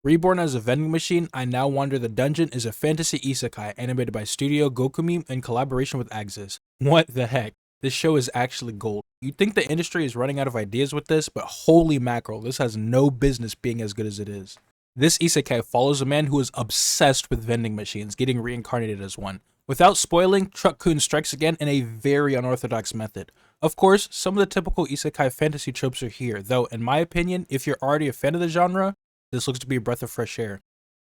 Reborn as a vending machine, I Now Wander the Dungeon is a fantasy isekai animated by Studio Gokumi in collaboration with Axis. What the heck? This show is actually gold. You'd think the industry is running out of ideas with this, but holy mackerel, this has no business being as good as it is. This isekai follows a man who is obsessed with vending machines, getting reincarnated as one. Without spoiling, Truck-kun strikes again in a very unorthodox method. Of course, some of the typical isekai fantasy tropes are here, though in my opinion, if you're already a fan of the genre, this looks to be a breath of fresh air.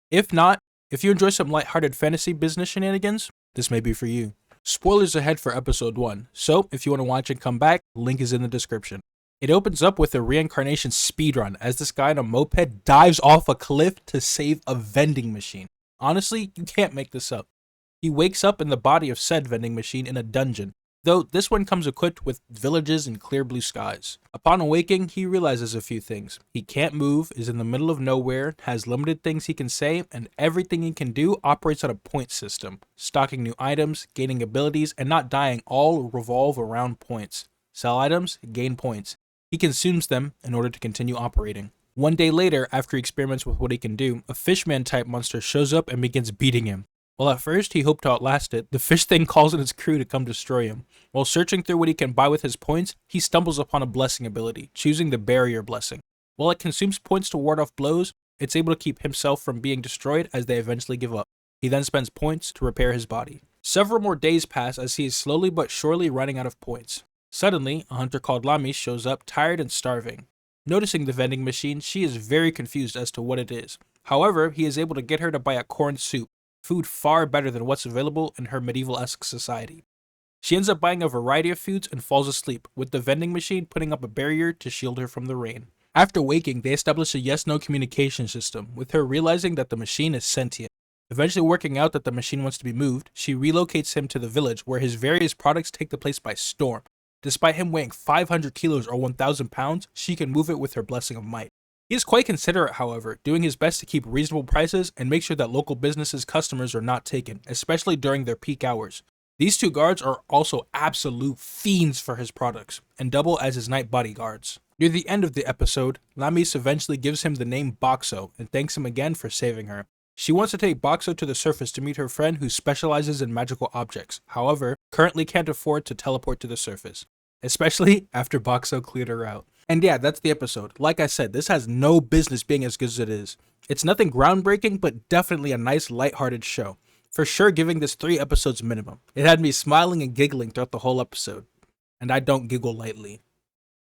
If not, if you enjoy some lighthearted fantasy business shenanigans, this may be for you. Spoilers ahead for episode 1, so if you want to watch and come back, link is in the description. It opens up with a reincarnation speedrun as this guy on a moped dives off a cliff to save a vending machine. Honestly, you can't make this up. He wakes up in the body of said vending machine in a dungeon, though this one comes equipped with villages and clear blue skies. Upon awaking, he realizes a few things. He can't move, is in the middle of nowhere, has limited things he can say, and everything he can do operates on a point system. Stocking new items, gaining abilities, and not dying all revolve around points. Sell items, gain points. He consumes them in order to continue operating. One day later, after he experiments with what he can do, a fishman type monster shows up and begins beating him. While at first he hoped to outlast it, the fish thing calls in his crew to come destroy him. While searching through what he can buy with his points, he stumbles upon a blessing ability, choosing the barrier blessing. While it consumes points to ward off blows, it's able to keep himself from being destroyed as they eventually give up. He then spends points to repair his body. Several more days pass as he is slowly but surely running out of points. Suddenly, a hunter called Lamis shows up, tired and starving. Noticing the vending machine, she is very confused as to what it is. However, he is able to get her to buy a corn soup, food far better than what's available in her medieval-esque society. She ends up buying a variety of foods and falls asleep, with the vending machine putting up a barrier to shield her from the rain. After waking, they establish a yes-no communication system, with her realizing that the machine is sentient. Eventually working out that the machine wants to be moved, she relocates him to the village where his various products take the place by storm. Despite him weighing 500 kilos or 1,000 pounds, she can move it with her blessing of might. He is quite considerate, however, doing his best to keep reasonable prices and make sure that local businesses' customers are not taken, especially during their peak hours. These two guards are also absolute fiends for his products, and double as his night bodyguards. Near the end of the episode, Lamis eventually gives him the name Boxo and thanks him again for saving her. She wants to take Boxo to the surface to meet her friend who specializes in magical objects, however, currently can't afford to teleport to the surface, especially after Boxo cleared her out. And yeah, that's the episode. Like I said, this has no business being as good as it is. It's nothing groundbreaking, but definitely a nice lighthearted show. For sure giving this 3 episodes minimum. It had me smiling and giggling throughout the whole episode. And I don't giggle lightly.